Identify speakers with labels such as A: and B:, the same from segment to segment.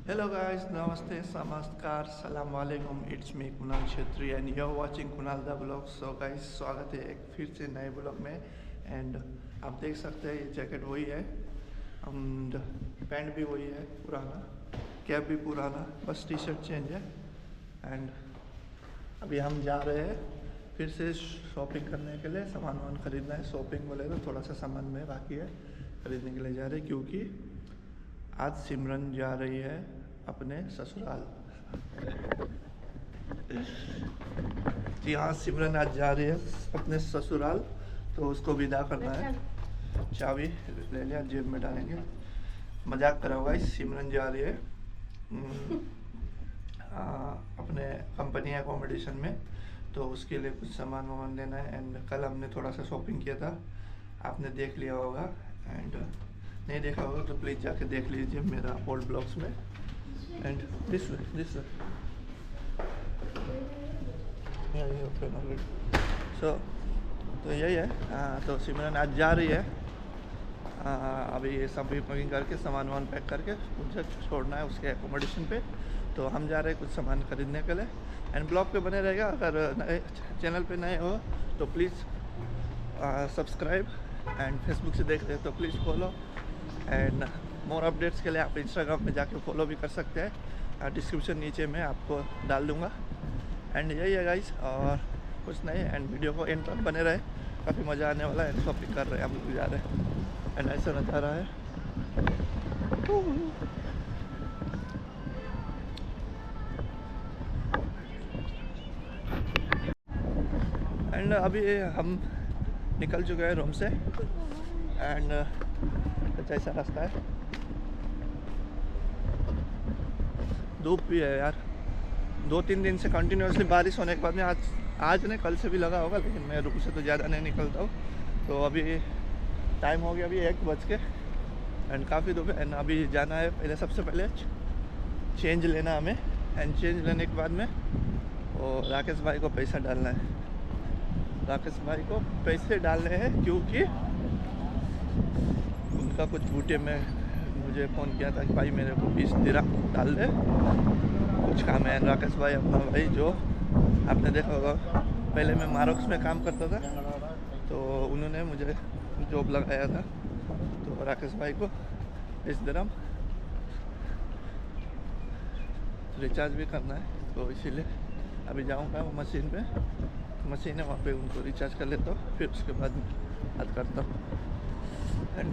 A: Hello guys, Namaste, Namaskar, Salam Alaikum. It's me Kunal Chhetri and you're watching Kunal the Vlog. So guys, स्वागत है एक फिर से नए ब्लॉग में एंड आप देख सकते हैं ये जैकेट वही है एंड पैंट भी वही है पुराना, कैप भी पुराना, बस टी शर्ट चेंज है। एंड अभी हम जा रहे हैं फिर से शॉपिंग करने के लिए, सामान वामान खरीदना है। शॉपिंग बोले तो थोड़ा सा सामान में बाकी है, खरीदने के लिए जा रहे हैं क्योंकि आज सिमरन जा रही है अपने ससुराल। जी हाँ, सिमरन आज जा रही है अपने ससुराल, तो उसको विदा करना है। चाबी ले लिया, जेब में डालेंगे। मजाक करा हुआ है, सिमरन जा रही है अपने कंपनी अकोमोडेशन में, तो उसके लिए कुछ सामान वामान लेना है। एंड कल हमने थोड़ा सा शॉपिंग किया था, आपने देख लिया होगा। एंड नहीं देखा होगा तो प्लीज़ जाके देख लीजिए मेरा ओल्ड ब्लॉग्स में। एंड दिस सो तो यही है। तो सिमरन आज जा रही है, अभी सब पैकिंग करके सामान वामान पैक करके मुझे छोड़ना है उसके एकोमोडेशन पे। तो हम जा रहे हैं कुछ सामान खरीदने के लिए। एंड ब्लॉग पे बने रहेगा। अगर नए चैनल पे नए हो तो प्लीज़ सब्सक्राइब, एंड फेसबुक से देख रहे हो तो please follow. And more updates के लिए आप इंस्टाग्राम में जाके फॉलो भी कर सकते हैं, डिस्क्रिप्शन नीचे में आपको डाल दूँगा। एंड यही है गाइस, और कुछ नहीं। एंड वीडियो को एंड तक बने रहे, काफ़ी मज़ा आने वाला है। शॉपिंग कर रहे हैं, हम लोग जा रहे हैं। एंड ऐसा नज़ारा है। एंड अभी हम निकल चुके हैं रूम से। एंड कुछ ऐसा रास्ता है, धूप भी है यार। 2-3 दिन से कंटिन्यूसली बारिश होने के बाद में आज नहीं, कल से भी लगा होगा, लेकिन मैं रूम से तो ज़्यादा नहीं निकलता हूँ। तो अभी टाइम हो गया, अभी 1 बज के। एंड काफ़ी धूप है। एंड अभी जाना है, पहले सबसे पहले चेंज लेना हमें। एंड चेंज लेने के बाद में वो राकेश भाई को पैसा डालना है। राकेश भाई को पैसे डालने हैं क्योंकि उनका कुछ बूटे में मुझे फ़ोन किया था कि भाई मेरे को 20 दिरहम डाल दे, कुछ काम है। राकेश भाई अपना भाई, जो आपने देखा होगा, पहले मैं मारोक्स में काम करता था, तो उन्होंने मुझे जॉब लगाया था। तो राकेश भाई को 20 दिरहम रिचार्ज भी करना है, तो इसीलिए अभी जाऊँगा वो मशीन पे, मशीन है वहाँ पे, उनको रिचार्ज कर लेता हूँ, फिर उसके बाद बात करता हूँ। एंड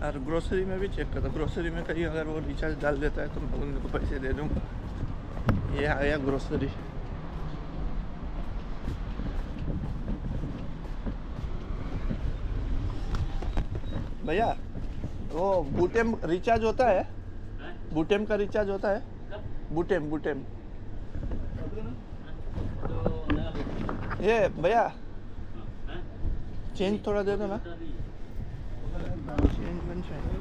A: और ग्रोसरी में भी चेक करता, ग्रोसरी में कहीं अगर वो रिचार्ज डाल देता है तो मैं उनको पैसे दे दूँगा। ये आया ग्रोसरी। भैया वो बूटेम रिचार्ज होता है, बूटेम का रिचार्ज होता है, बूटेम ये भैया चेंज थोड़ा दे दो ना। चेंज बन चाहिए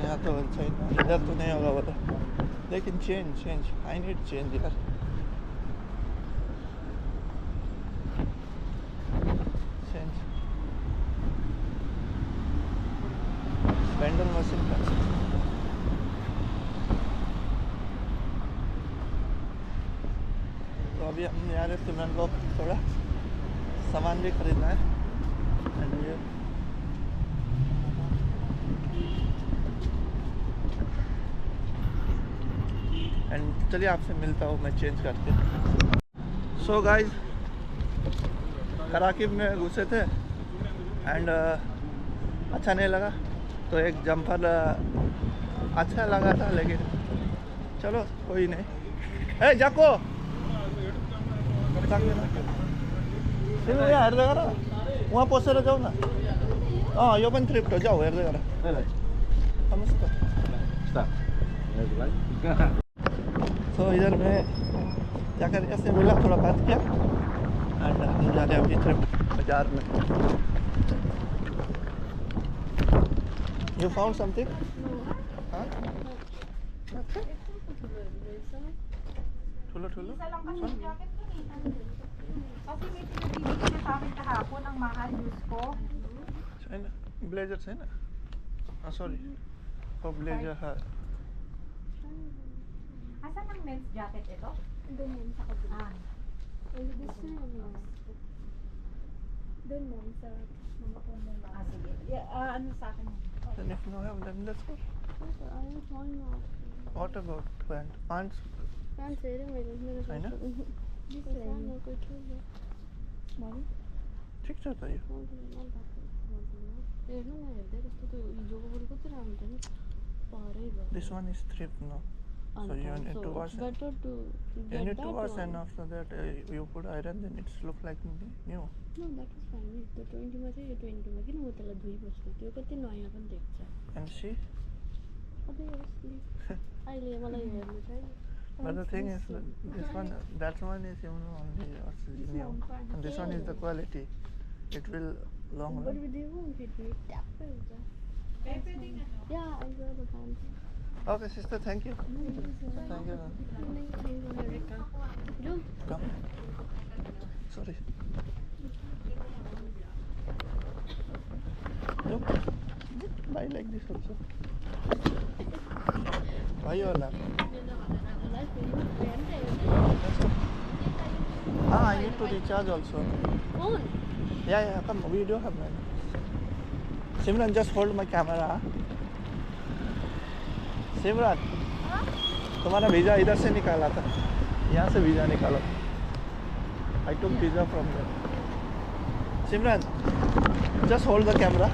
A: यहाँ तो, इधर तो नहीं होगा वो तो, लेकिन चेंज आई नीड चेंज यार। चेंज पेंडल मशीन का। तो अभी हम जा रहे सिमरन को थोड़ा सामान भी खरीदना है। एंड ये एंड चलिए आपसे मिलता हूँ मैं चेंज करके। सो गाइस, कराकीब में घुसे थे एंड अच्छा नहीं लगा, तो एक जम्पर अच्छा लगा था, लेकिन चलो कोई नहीं। ए जाको यार जरा वहाँ पोचर जाओ ना। हाँ यो पण थ्रिफ्ट जाओ यार जरा मस्त। तो इधर में जाकर ऐसे मिला, थोड़ा बात किया। एंड हम जा रहे हैं अभी थ्रिफ्ट बाजार में। You found something? हाँ ठुलो
B: Kasi may pinabibigyan sa akin kahapon ang mahal, Diyos ko.
A: China, blazer China. Sorry. For blazer ha.
B: Asan ang men's jacket ito?
C: Doon ma'am sa kabila.
B: Ah,
C: This na ma'am. Doon ma'am sa mga pumula.
B: sige. Yeah, ano sa akin?
A: Then if you have, then let's go.
C: Okay, I was one more.
A: What about pant? Pants?
C: Can't say it, मेरे
A: है ना?
C: This one no कुछ नहीं. Small.
A: ठीक छ त यो.
C: हेर्नु न हेर्दै कस्तो त्यो हिजोको बरु कति राम्रो थियो नि परै भयो.
A: This one is thrift now. So you need to wash.
C: Better to
A: You
C: get
A: need to
C: that
A: wash,
C: one.
A: and after that you put iron, then it's look like new.
C: No, that is fine. त्यो 20 मा चाहिँ यो 20 मा किन म त्यसलाई धोइबस्छु त्यो कति नयाँ पनि देख्छ.
A: And see.
C: अझै होस् प्लिज. अहिले मलाई हेर्नु चाहिँ.
A: But the thing is, this one, that one is only new, and this one is the quality. It will long
C: But
A: run.
C: with you won't fit me. ट्याप्पै हुन्छ. Yeah, I saw the pants.
A: Okay, sister, thank you. Thank you.
C: Jo.
A: Come. Sorry. Look. Buy like this also. Buy your lap. Let's go. I need to recharge also.
C: Phone.
A: Yeah, come. Video have man. Simran, just hold my camera. सिमरन तुम्हारा visa इधर से निकाला था, यहाँ से visa निकालो. I took visa from there. Simran, just hold the camera.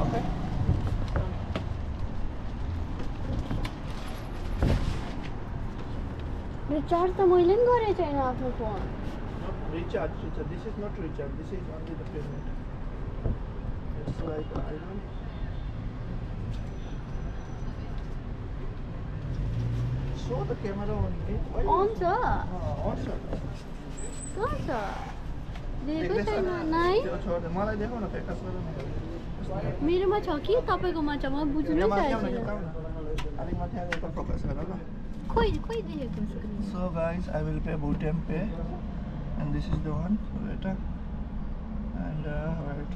A: Okay.
C: Recharge त मैले नि गरेको छैन आफ्नो phone.
A: Recharge. This is not recharge. This is only the payment. It's like I don't. Show the camera only. Why
C: On
A: you-
C: छ.
A: On sir.
C: कहाँ छ? दिएको छैन नाइ.
A: त्यो छोड दे. मलाई देखाउ न फेकस गर न.
C: मेरोमा छ कि तपाईकोमा छ म बुझ्नु
A: यहाँ माथि
C: चाहेको
A: आउन
C: छैन.
A: देखाउ न. अलिक माथि आएर यता फोकस गर ल.
C: खोइ देखेको screen.
A: So guys, I will pay Bhutan Pay, and this is the one. Wait, and wait.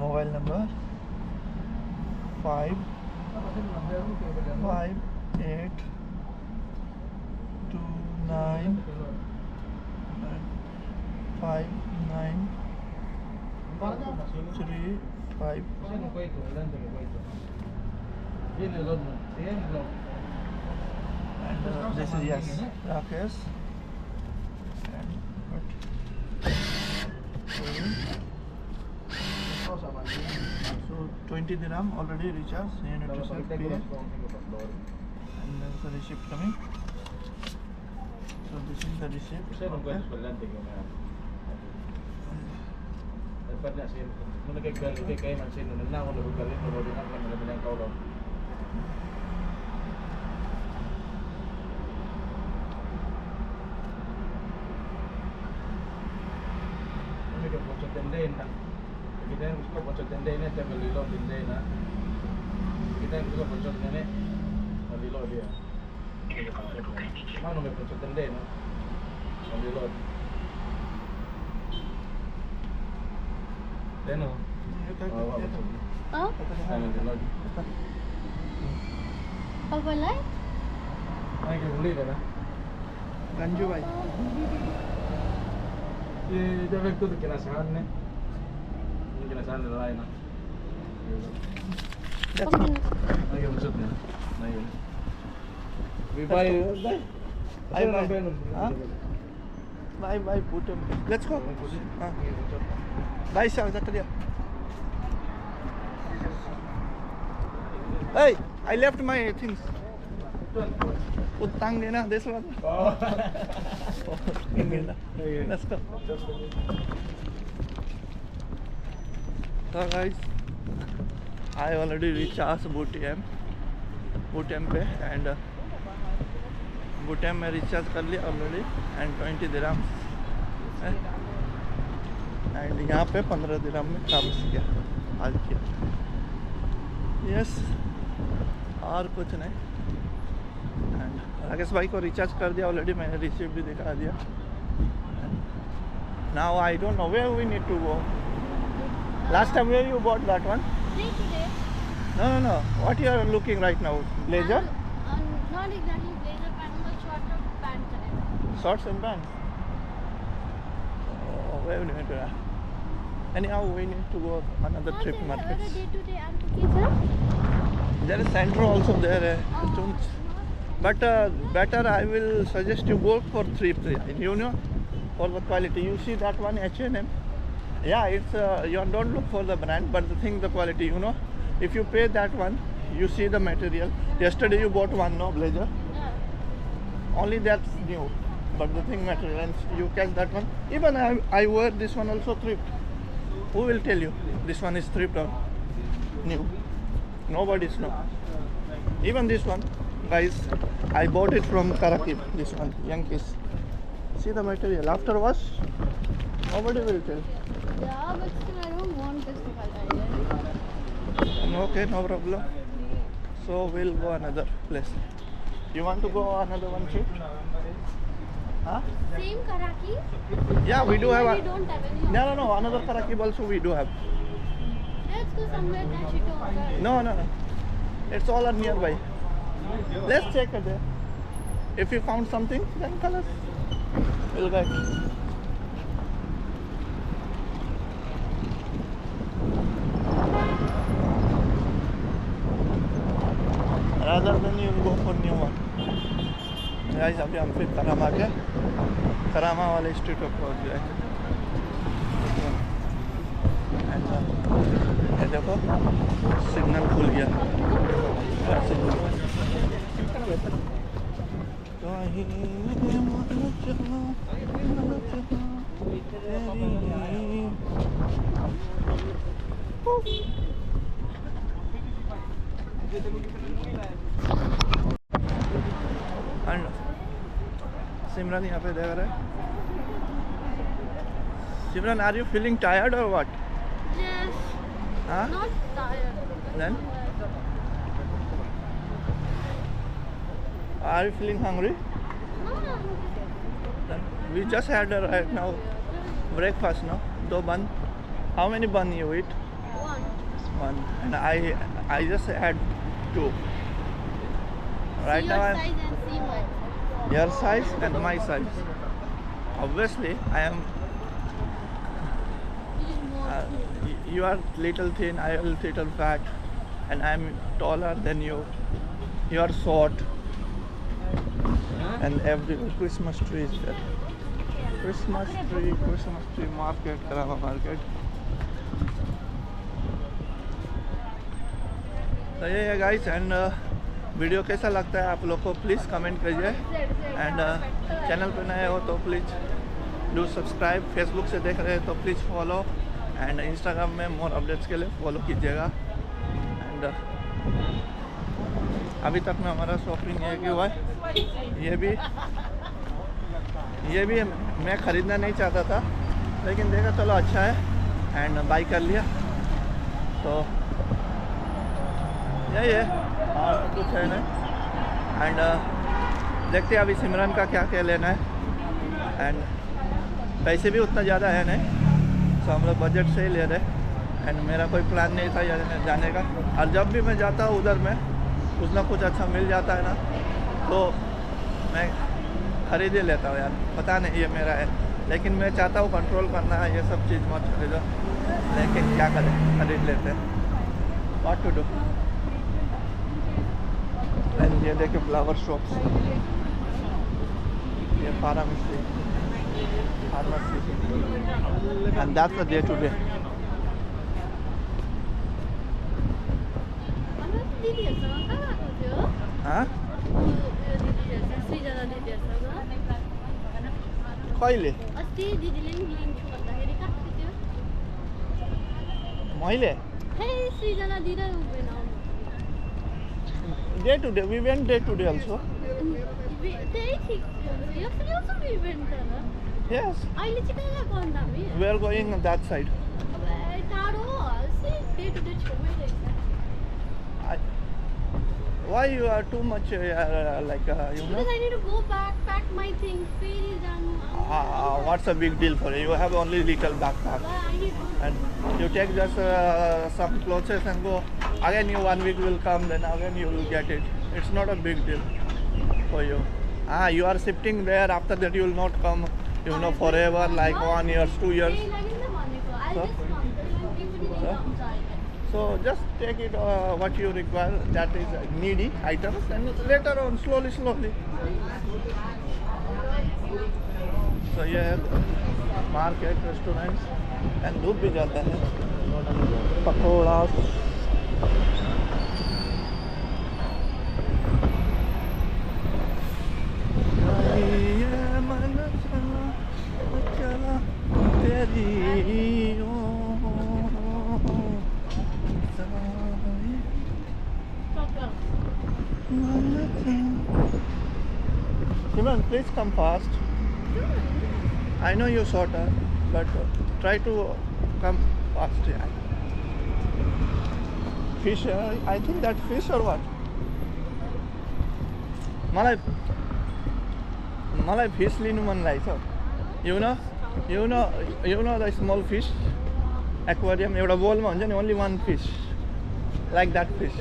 A: Mobile number 5 8 2 9 5 9 3 5. And this is yes, Rakesh. And what? So 20 dirham already recharged. You need to self pay. And there's the receipt coming. So this is the receipt. Okay.
D: Kita yang suka bocor tenda ini, saya beli lo tenda ini. Kita yang suka bocor ini, beli lo dia. Mana mau bocor tenda ini? Beli lo. Teno.
C: तपाईँलाई
D: Ay, que beli dah.
A: Ganju bhai.
D: Ye, jab ek to kinasaan ne. Ye kinasaan la na.
A: That's all.
D: Ay, bocor ne. Ay. We buy.
A: I buy. Huh? Bye Bhutan. Let's go. Bye sir, Zakaria. Hey, I left my things. Utang dena, this one. Let's go. So guys, I already recharged Bhutan Pay, and Bhutan में recharge कर लिया already and 20 dirham and यहाँ पे 15 दिरहम में काम किया आज किया. यस, और कुछ नहीं. एंड राकेश भाई को रिचार्ज कर दिया ऑलरेडी, मैंने रिसीप्ट भी दिखा दिया. Now I don't know where we need to go. Last time where you bought that one?
C: Day to day.
A: No. What you are looking right now? Blazer?
C: Not exactly blazer pant, but short of pant color.
A: Shorts and pants? Oh, wait a minute. Anyhow, we need to go another trip market.
C: Day to day and cookies, huh?
A: There is Centro also there. But better I will suggest you go for thrift. You know, for the quality. You see that one H&M? Yeah, it's you don't look for the brand, but the thing, the quality. You know, if you pay that one, you see the material. Yesterday you bought one, no blazer.
C: Yeah.
A: Only that's new, but the thing material, and you catch that one. Even I wear this one also thrift. Who will tell you this one is thrift or new? Nobody's know. Even this one, guys, I bought it from Karakib. This one, Yankees. See the material. After wash, nobody will tell.
C: Yeah, but still I don't want this color.
A: Okay, no problem. So we'll go another place. You want to go another one trip? Huh?
C: Same Karaki?
A: Yeah, we do have.
C: We don't have any.
A: No. Another Karakib also we do have.
C: Let's go somewhere that you don't.
A: No. It's all are nearby. Let's check it there. If you found something, then tell us. We'll go. Rather than you go for new one. Guys, अभी हम फिर करामा के करामा वाले street पर पहुंच गए। ये देखो सिग्नल खुल गया। And Simran यहाँ पे देख रहे हैं। Simran, are you feeling tired or what?
C: Yes.
A: Huh?
C: Not tired.
A: Then? Are you feeling hungry?
C: No.
A: Then we just had right now breakfast, no? 2 bun. How many bun you eat? One. And I just had 2. Right
C: See
A: now
C: your
A: I'm
C: size and see mine.
A: your size and my size. Obviously, I am.
C: This is more.
A: You are little thin, I am little fat, and I am taller than you. You are short, and every Christmas tree is there. Christmas tree market, Karama market. तो ये है guys, and video कैसा लगता है आप लोग को please comment करिए, एंड चैनल पे नए हो तो प्लीज़ डू सब्सक्राइब, फेसबुक से देख रहे हैं तो प्लीज़ फॉलो, एंड इंस्टाग्राम में मोर अपडेट्स के लिए फॉलो कीजिएगा। एंड अभी तक में हमारा शॉपिंग ये हुआ है। ये भी मैं ख़रीदना नहीं चाहता था, लेकिन देखा चलो अच्छा है एंड बाई कर लिया। तो यही है और कुछ है नहीं। एंड देखते हैं अभी सिमरन का क्या क्या लेना है, एंड पैसे भी उतना ज़्यादा है नहीं, तो हम लोग बजट से ही ले रहे। एंड मेरा कोई प्लान नहीं था जाने का, और जब भी मैं जाता हूँ उधर में कुछ ना कुछ अच्छा मिल जाता है ना, तो मैं खरीद ही लेता हूँ यार। पता नहीं ये मेरा है, लेकिन मैं चाहता हूँ कंट्रोल करना है, ये सब चीज़ मत खरीदो, लेकिन क्या करें, खरीद लेते हैं। What to do. एंड ये देखे फ्लावर शॉप्स, ये pharmacy, and that's a day to day. हाँ कहिले
C: अस्ति दिदीले नि लिन्छु भन्दाखेरि कहाँ थियो?
A: मैले
C: हे सृजना दिदी उभिन
A: day to day, we went day to day also.
C: त्यही ठिक छ। यो पनि आउँछ इभेन्ट र?
A: Yes,
C: अहिले चाहिँ कहाँ गएको अन्त हामी?
A: we are going on that side.
C: अब टाढो हल्सी डे टु डे छेउमै रहेछ।
A: why you are too much like you know?
C: Because I need to go back, pack my things, ferry done.
A: What's a big deal for you? You have only little backpack,
C: I need to.
A: and you take just some clothes and go. Again, you 1 week will come, then again you will get it. It's not a big deal for you. You are shifting there. After that, you will not come. You know, forever, like 1 year, 2 years. So? So? So just take it what you require, that is needy items, and later on slowly. So ये है market restaurant and धूप भी जाता है पकौड़ा ये मन चला तेरी Simran, please come fast. I know you're shorter, but try to come fast. Yeah. Fish, I think that fish or what? मलाई fish लिनु मन लागेको छ. You know the small fish aquarium एउटा बोलमा हुन्छ नि, only one fish, like that fish.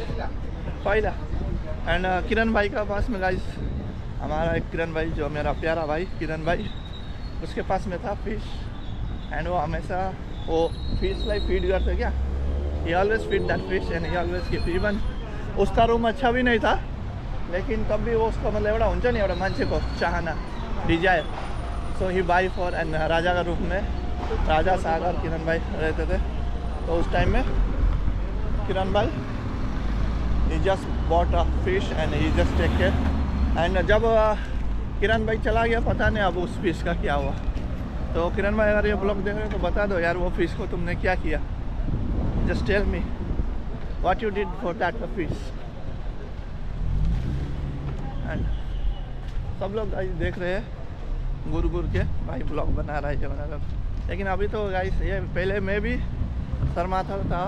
A: पहिला and किरण भाई का पास में गाइस, हमारा एक किरण भाई जो मेरा प्यारा भाई किरण भाई, उसके पास में था फिश एंड वो हमेशा वो फिश लाई फीड करते क्या, ही always feed that fish and he always give. Even उसका रूम अच्छा भी नहीं था, लेकिन तब भी वो उसका मतलब एउटा हुन्छ नि एउटा मान्छेको चाहना, desire, so he bye for. And Raja का रूम में राजा सागर किरण भाई रहते थे, तो उस टाइम में किरण भाई he just bought a fish and he just take care. And जब किरण भाई चला गया, पता नहीं अब उस फिश का क्या हुआ. तो किरण भाई अगर ये ब्लॉग देख रहे हो तो बता दो यार, वो फिश को तुमने क्या किया. Just tell me what you did for that fish. And सब लोग गाइस देख रहे हैं गुर के भाई ब्लॉग बना रहा है. लेकिन अभी तो गाइस ये पहले मैं भी शर्माता था,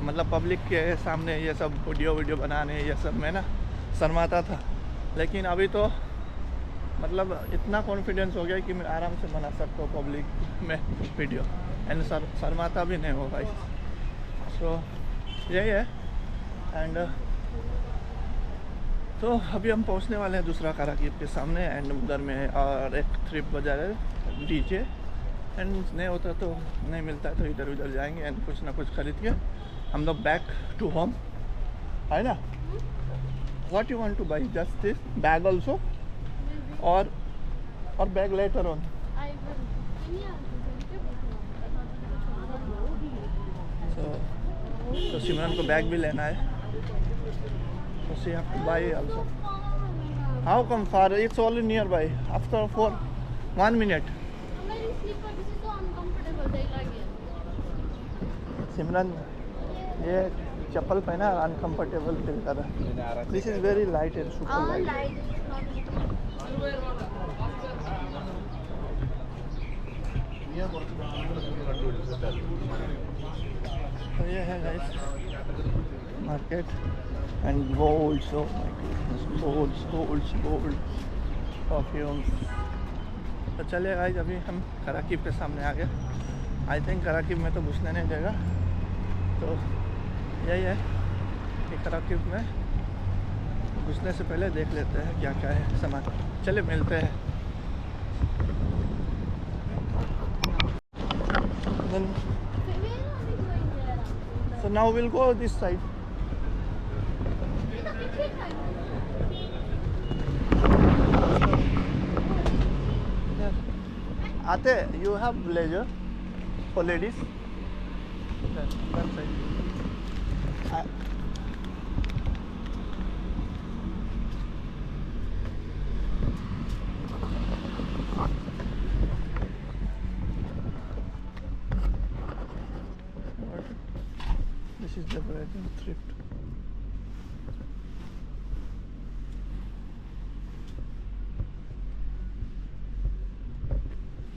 A: मतलब पब्लिक के सामने ये सब वीडियो बनाने ये सब में ना शर्माता था. लेकिन अभी तो मतलब इतना कॉन्फिडेंस हो गया कि मैं आराम से बना सकता हूँ पब्लिक में वीडियो, एंड शर्माता भी नहीं हो भाई. सो यही है. एंड तो अभी हम पहुँचने वाले हैं दूसरा काराकीब के सामने, एंड उधर में और एक ट्रिप बजा रहे डीजे, एंड नहीं होता तो नहीं मिलता है तो इधर उधर जाएंगे एंड कुछ ना कुछ खरीद के हम लोग बैक टू होम है ना. What you want two by, just this bag also और बैग लेटर ऑन. तो सिमरन को बैग भी लेना है, so she have to buy also. How come far? It's only nearby. After 1 minute. सिमरन ये चप्पल पहना अनकंफर्टेबल फील कर रहा है. This is very light and super light. तो ये है guys market and gold. So gold perfumes. तो चलिए गाइस अभी हम कराकीब के सामने आ गए. आई थिंक कराकीब में तो घुसने नहीं देगा, तो यही है कि कराकीब में घुसने से पहले देख लेते हैं क्या क्या है सामान. चलिए मिलते हैं. So now we'll go this side. Ate, you have blazer for ladies? That side. This is the Brazil thrift.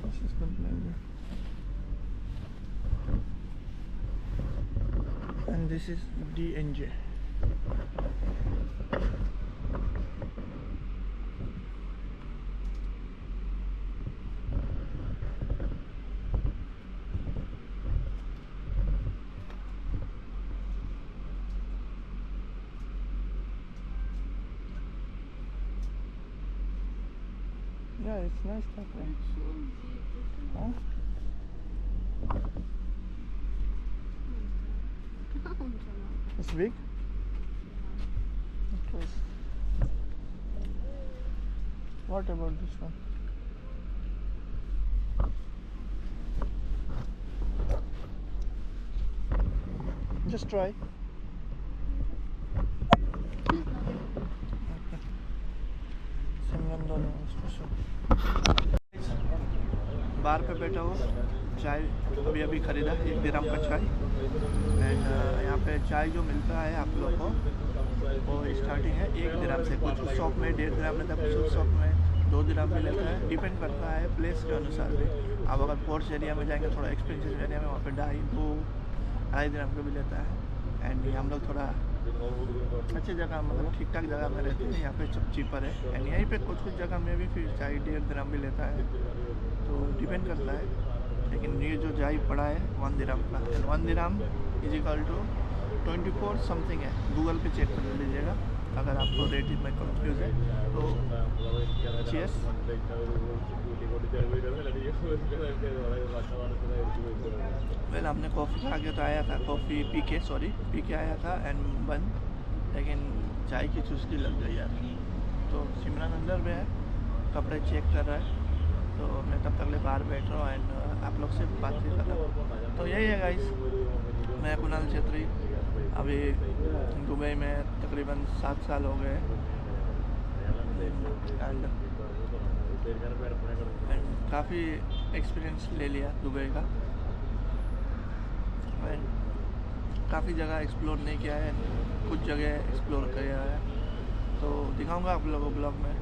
A: This is the blazer. And this is D&J. Yeah, it's nice that way. Huh? It's big? Okay. What about this one? Just try. Okay. सिमरन दोनों बार पे बैठा हूँ, चाय अभी अभी ख़रीदा 1 dirham का चाय। एंड यहाँ पे चाय जो मिलता है आप लोग को वो स्टार्टिंग है 1 दिरहम से। कुछ शॉप में 1.5 दिरहम मिलता है, कुछ शॉप में 2 दिरहम में लेता है। डिपेंड करता है प्लेस के अनुसार भी। आप अगर पोर्च एरिया में जाएंगे, थोड़ा एक्सपेंसिव एरिया में, वहाँ पे 2.5 दिरहम का भी लेता है। एंड हम लोग थोड़ा अच्छी जगह, मतलब ठीक ठाक जगह में रहते हैं, यहाँ पे सब चीपर है। एंड यहीं पे कुछ जगह में भी फिर चाय 1.5 दिरहम भी लेता है, तो डिपेंड करता है। लेकिन ये जो चाय पड़ा है 1 दिरहम का, and 1 dirham is equal to 24 something है। गूगल पे चेक कर लीजिएगा अगर आपको रेट में कंफ्यूज है तो। चीयर्स। वेल हमने कॉफ़ी खा के तो आया था, कॉफ़ी पी के आया था एंड बन, लेकिन चाय की चुस्की लग गई यार। तो सिमरन अंदर में है, कपड़े चेक कर रहा है, तो मैं तब तक ले बाहर बैठ रहा हूँ एंड आप लोग से बातचीत कर रहा हूँ। तो यही है गाइस, मैं कुणाल छेत्री, अभी दुबई में तकरीबन 7 साल हो गए एंड काफ़ी एक्सपीरियंस ले लिया दुबई का। एंड काफ़ी जगह एक्सप्लोर नहीं किया है, कुछ जगह एक्सप्लोर किया है, तो दिखाऊंगा आप लोगों को ब्लॉग में।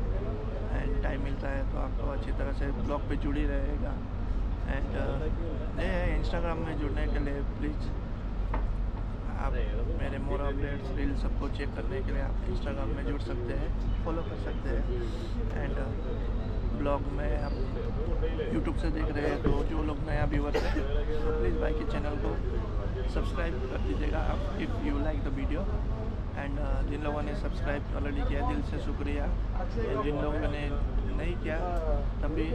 A: एंड टाइम मिलता है तो आपको अच्छी तरह से ब्लॉग पे जुड़ी रहेगा। एंड ये है इंस्टाग्राम में जुड़ने के लिए प्लीज़ आप मेरे मोर अपडेट्स रील सबको चेक करने के लिए आप इंस्टाग्राम में जुड़ सकते हैं, फॉलो कर सकते हैं। एंड ब्लॉग में आप यूट्यूब से देख रहे हैं तो जो लोग नया व्यूवर है तो प्लीज़ भाई के चैनल को सब्सक्राइब कर दीजिएगा आप, if you like the video. And जिन लोगों ने सब्सक्राइब ऑलरेडी किया दिल से शुक्रिया, जिन लोगों ने नहीं किया तभी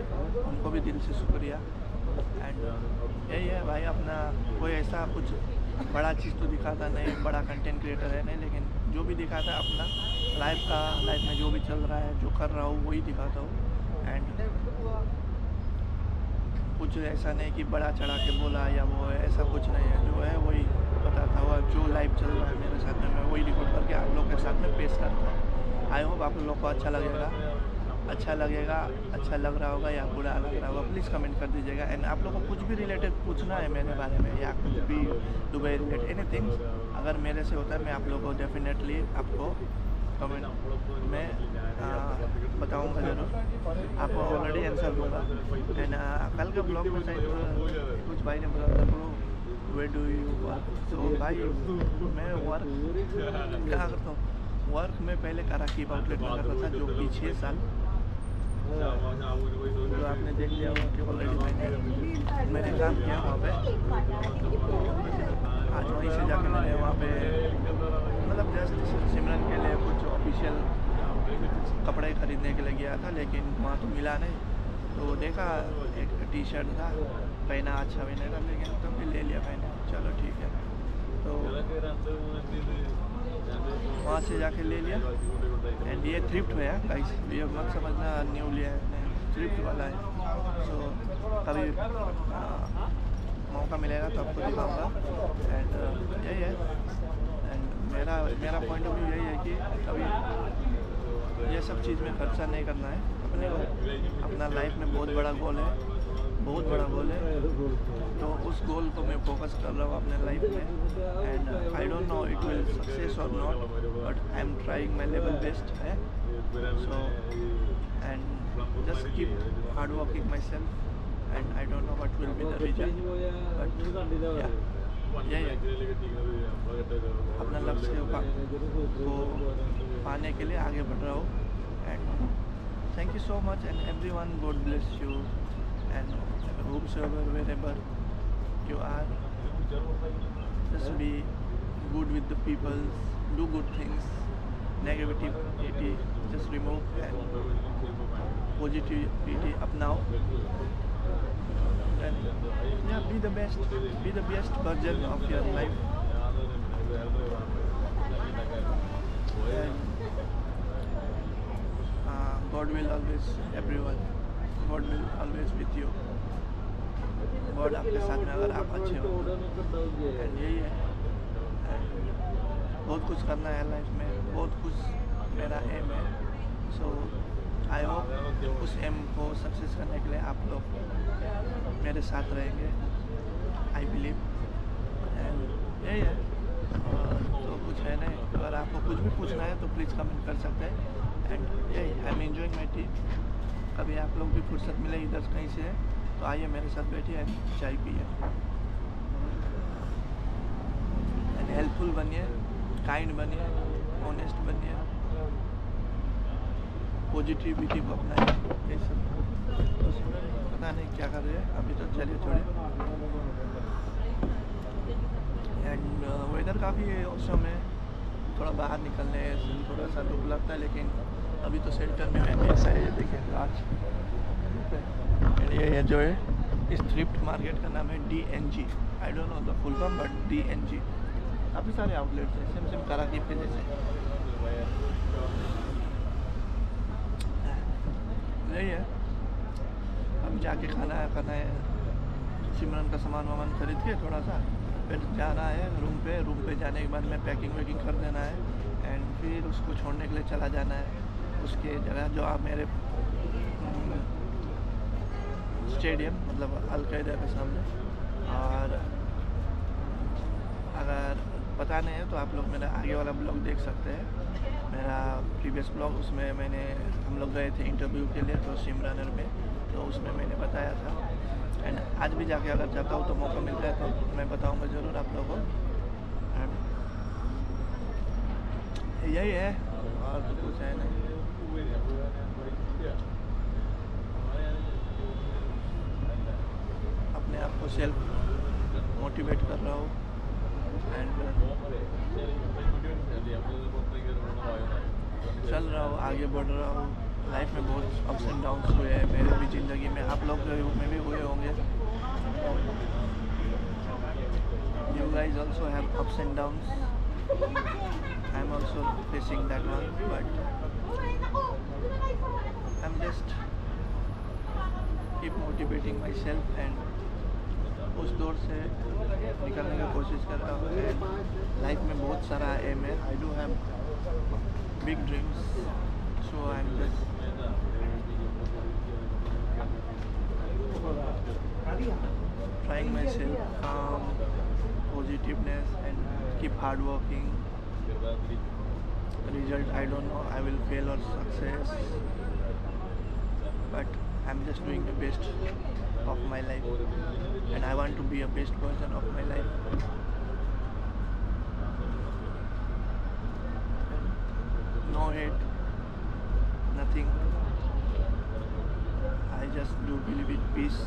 A: उनको भी दिल से शुक्रिया। एंड यही है भाई, अपना कोई ऐसा कुछ बड़ा चीज़ तो दिखाता नहीं, बड़ा कंटेंट क्रिएटर है नहीं, लेकिन जो भी दिखाता है अपना लाइफ में जो भी चल रहा है, जो कर रहा हूँ वही दिखाता हूँ। एंड कुछ ऐसा नहीं कि बड़ा चढ़ा के बोला या वो है, ऐसा कुछ नहीं है। जो है वही बताता हुआ, जो लाइव चल रहा है मेरे साथ में मैं वही रिकॉर्ड करके आप लोग के साथ में पेश करता हूँ। आई होप आप लोग को अच्छा लगेगा, अच्छा लग रहा होगा या बुरा लग रहा होगा, प्लीज़ कमेंट कर दीजिएगा। एंड आप लोगों को कुछ भी रिलेटेड पूछना है मेरे बारे में या कुछ भी दुबई रिलेटेड एनीथिंग अगर मेरे से होता है, मैं आप लोगों को डेफिनेटली आपको कमेंट में बताऊंगा ज़रूर, आपको ऑलरेडी आंसर दूंगा। एंड कल के ब्लॉग में शायद कुछ भाई ने बोला था bro way do you work, तो भाई मैं वर्क क्या करता हूँ, वर्क में पहले कराकीब आउटलेट में करता था जो कि 6 साल, जो आपने देख लिया हो कि ऑलरेडी मैंने काम किया वहाँ पे। आज वहीं से जाके मैंने वहाँ पे मतलब जस्ट सिमरन के लिए कुछ ऑफिशियल कपड़े खरीदने के लिए गया था, लेकिन वहाँ तो मिला नहीं, तो देखा एक टी शर्ट था, पहना अच्छा भी नहीं था, लेकिन तब भी ले लिया मैंने, चलो ठीक है। तो वहाँ से जाके ले लिया। एंड ये थ्रिफ्ट है गाइस, ये मत समझना न्यू लिया है, नहीं थ्रिफ्ट वाला है। सो कभी मौका मिलेगा तो आपको दिखाऊंगा। एंड यही है, एंड मेरा पॉइंट ऑफ व्यू यही है कि कभी ये सब चीज़ में खर्चा नहीं करना है अपने को। अपना लाइफ में बहुत बड़ा गोल है, तो उस गोल को मैं फोकस कर रहा हूँ अपने लाइफ में। And I don't know it will success और not, but I am trying my level best है। So and just keep hard working myself, and I don't know what will be the result, but या यही है, अपना लक्ष्य को पाने के लिए आगे बढ़ रहा हूँ. And thank you so much and everyone, God bless you and whomsoever wherever you are, just be good with the people, do good things, negativity just remove and positivity अपनाओ. And yeah, be the best version of your life. And God will always, everyone, God will always with you. God आपके साथ में अगर आप अच्छे हो. And यही है, बहुत कुछ करना है लाइफ में, बहुत कुछ मेरा एम है. सो आई होप उस एम को सक्सेस करने के लिए आप लोग मेरे साथ रहेंगे, आई बिलीव. एंड यही है, तो कुछ है नहीं. अगर आपको कुछ भी पूछना है तो प्लीज़ कमेंट कर सकते हैं. एंड यही, I am enjoying my T. कभी आप लोग भी फुर्सत मिले इधर कहीं से तो आइए मेरे साथ बैठिए एंड चाय पिए. एंड हेल्पफुल बनिए, काइंड बनिए, ऑनेस्ट बनिए, पॉजिटिविटी को अपनाइए. ये सब पता नहीं क्या कर रहे हैं अभी, तो चलिए छोड़िए. एंड वेदर काफ़ी औसम है, थोड़ा बाहर निकलने थोड़ा सा धूप लगता है, लेकिन अभी तो शेल्टर में है. ऐसा है, ये देखिए आज. एंड ये जो है इस थ्रिफ्ट मार्केट का नाम है DNG. I don't know the full form, but DNG. काफ़ी सारे आउटलेट्स हैं, सेम काराकीब के जैसे. यही है, अब जाके खाना है सिमरन का सामान वामान खरीद के थोड़ा सा, फिर जाना है रूम पे जाने के बाद में पैकिंग वैकिंग कर देना है. एंड फिर उसको छोड़ने के लिए चला जाना है उसके जगह जो आप मेरे स्टेडियम, मतलब अलकायदा के सामने. और अगर पता नहीं है तो आप लोग मेरा आगे वाला ब्लॉग देख सकते हैं, मेरा प्रीवियस ब्लॉग. उसमें हम लोग गए थे इंटरव्यू के लिए तो सिमरनर में, तो उसमें मैंने बताया था. एंड आज भी जाके अगर जाता हूँ तो मौका मिलता है तो मैं बताऊँगा ज़रूर आप लोगों को. यही है, और तो कुछ है नहीं. अपने आप को सेल्फ मोटिवेट कर रहा हूँ. एंड चल रहा हूँ, आगे बढ़ रहा हूँ. लाइफ में बहुत अप्स एंड डाउन्स हुए हैं मेरे भी ज़िंदगी में, आप लोग में भी हुए होंगे. You guys also have ups and downs. I am also facing that one, but I am just keep motivating my self. And उस दौर से निकलने की कोशिश कर रहा हूँ. लाइफ में बहुत सारा एम है. I do have big dreams, so I am just trying myself, calm, positiveness, and keep hard working. Result, I don't know, I will fail or success, but I'm just doing the best of my life, and I want to be a best version of my life. No hate, nothing. I just do believe in peace.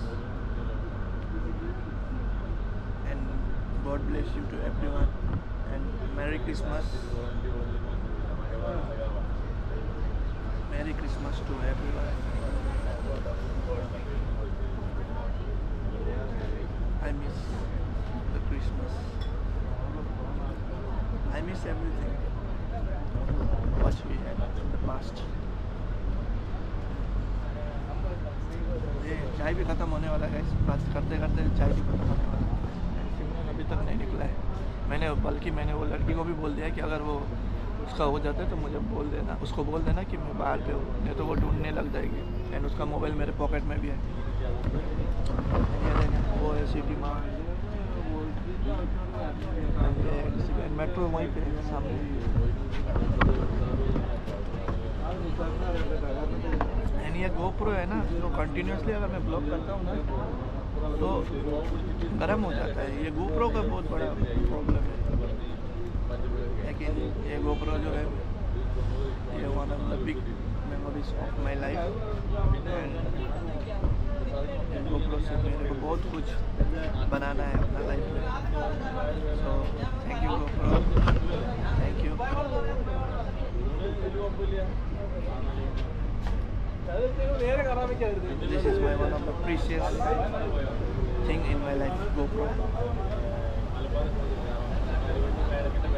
A: And God bless you to everyone. And Merry Christmas. Merry Christmas to everyone. I miss the Christmas. I miss everything what we had in the past. ये चाय भी ख़त्म होने वाला है. बात करते करते चाय भी ख़त्म होने वाला है. सिमरन अभी तक नहीं निकला है. बल्कि मैंने वो लड़की को भी बोल दिया कि अगर वो उसका हो जाता है तो मुझे बोल देना, उसको बोल देना कि मैं बाहर पे हूँ, नहीं तो वो ढूंढने लग जाएगी. एंड उसका मोबाइल मेरे पॉकेट में भी है. ये देखें, वो है सिटी माँ. मेट्रो वहीं पे सामने. एंड ये GoPro है ना, जो कंटिन्यूसली अगर मैं ब्लॉग करता हूँ ना तो गर्म हो जाता है। ये GoPro का बहुत बड़ा प्रॉब्लम है, लेकिन ये GoPro जो है ये one of the big memories of my life. And GoPro से मेरे को बहुत कुछ बनाना है अपना लाइफ में। So thank you GoPro, thank you. This is my one of the precious thing in my life, GoPro,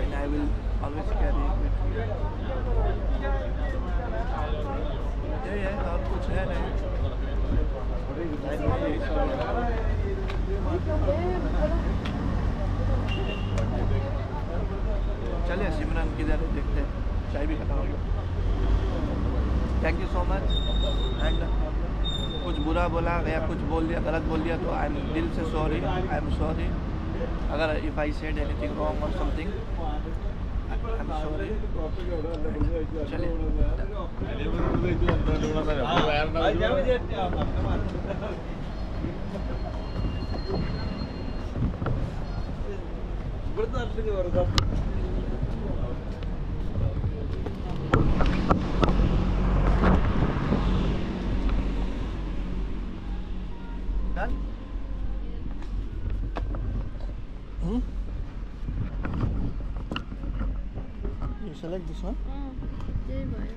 A: and I will always carry it with me. Yeah, और कुछ है नहीं। चलिए सिमरन किधर है देखते हैं, चाय भी खत्म हो गया। Thank you so much. And कुछ बुरा बोला या कुछ बोल दिया, गलत बोल दिया तो आई एम दिल से सॉरी, आई एम सॉरी। अगर if I said anything wrong और समथिंग, आई एम सॉरी। चलिए done? You select this one?
C: त्यही भयो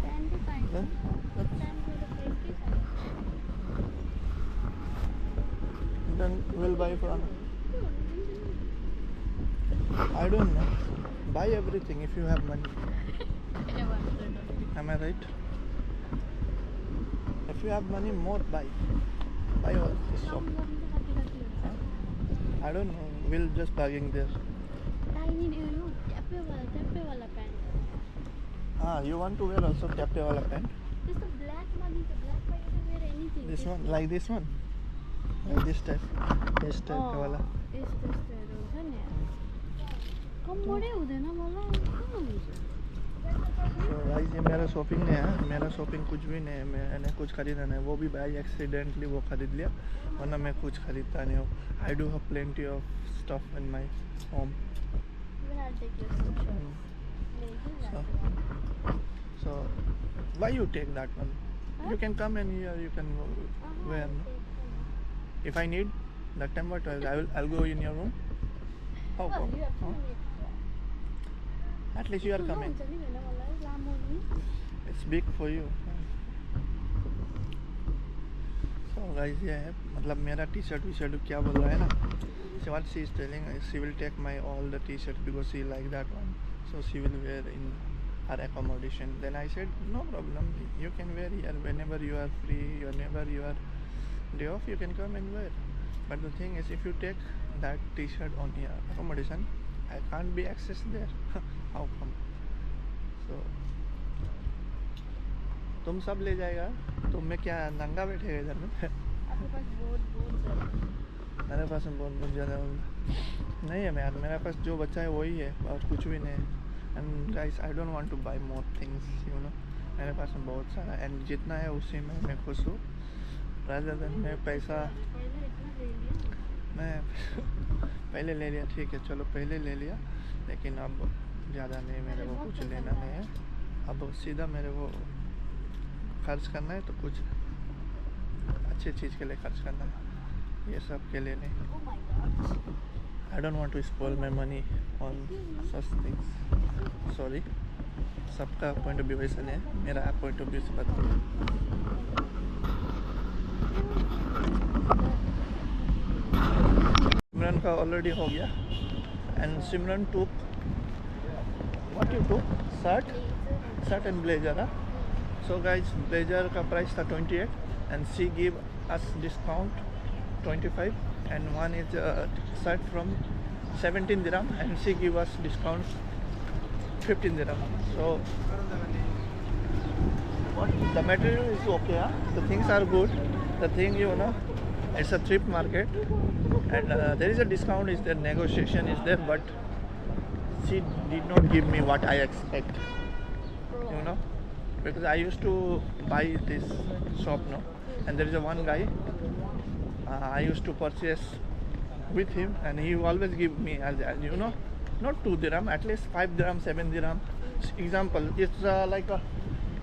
C: प्यान्टै पाइन्छ
A: Then? Then we'll buy for another. I don't know. Buy everything if you have money. Am I right? If you have money, more buy. Buy all this shop. I don't know. We'll just bargain there. Ah, you want to wear also tape wala pant? This one, like this one, like this type ka wala.
C: कम्मरै हुँदैन मलाई कहाँ हुन्छ
A: So guys, ये मेरा shopping नहीं है, मेरा shopping कुछ भी नहीं है। मैंने कुछ खरीदा नहीं, वो भी भाई एक्सीडेंटली वो खरीद लिया, वरना मैं कुछ खरीदता नहीं हूँ। I do have plenty of stuff in my home. So why you take that one? You can come in here, you can wear. If I need that time, what I'll go in your room. How come? Huh? At least you are coming. It's big for you. So guys, ये है मतलब मेरा T shirt क्या बोल रहा है ना, so what she is telling, she will take my all the t-shirt because she like that one, so she will wear in her accommodation. Then I said no problem, you can wear here whenever you are free, whenever you are day off, you can come and wear. But the thing is, if you take that t-shirt on your accommodation, I can't be accessed there. How come? So तुम सब ले जाएगा, तुम में क्या नंगा बैठेगा इधर में? मेरे पास में बहुत ज़्यादा नहीं है यार, मेरे पास जो बच्चा है वही है और कुछ भी नहीं है। And guys, I don't want to buy more things, you know. मेरे पास में बहुत सारा एंड जितना है उसी में मैं खुश हूँ, रादर देन मैं पैसा मैं पहले ले लिया, ठीक है चलो पहले ले लिया, लेकिन अब ज़्यादा नहीं, मेरे को कुछ लेना नहीं है। अब सीधा मेरे को खर्च करना है तो कुछ अच्छी चीज़ के लिए खर्च करना है, ये सब के लिए नहीं। I don't want to spoil my money on such things, sorry. सबका पॉइंट ऑफ व्यू वैसा नहीं है, मेरा पॉइंट ऑफ व्यू से बात करूँ। सिमरन का ऑलरेडी हो गया and Simran took what you took shirt and blazer. So guys, blazer का प्राइस था 28 and she give us discount 25 and one is shirt from 17 dirham and she give us discount 15 dirham. So what the material is okay, huh? The things are good. The thing, you know, it's a thrift market and there is a discount, is there, negotiation is there, but she did not give me what I expect, you know, because I used to buy this shop, no, and there is a one guy I used to purchase with him, and he always give me as you know, not 2 dirham, at least 5 dirham, 7 dirham. Example, it's like a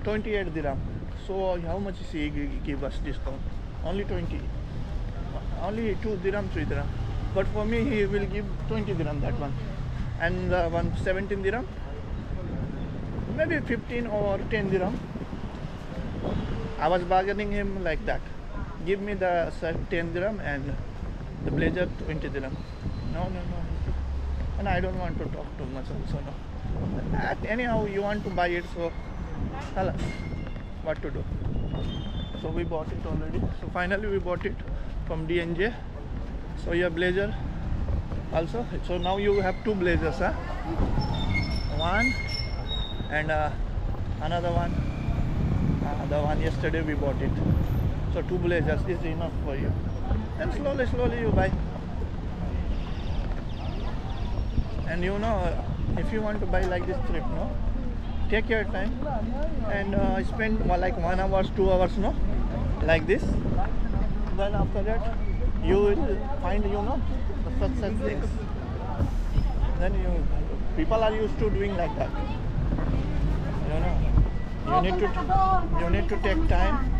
A: 28 dirham. So how much is he give us discount? Only 20, only 2 dirham, 3 dirham. But for me, he will give 20 dirham that one, and one 17 dirham, maybe 15 or 10 dirham. I was bargaining him like that. Give me the shirt 10 dirham and the blazer 20 dirham. No. And I don't want to talk too much also. No. Anyhow, you want to buy it, so tell us what to do. So we bought it already. So finally we bought it from DNJ. So your blazer also. So now you have 2 blazers, huh? One and another one. The one yesterday we bought it. So 2 blazers is enough for you. And slowly you buy. And you know, if you want to buy like this trip, no, take your time and spend like 1 hour, 2 hours, no, like this. Then after that, you will find, you know, such things. Then people are used to doing like that. You know, you need to take time.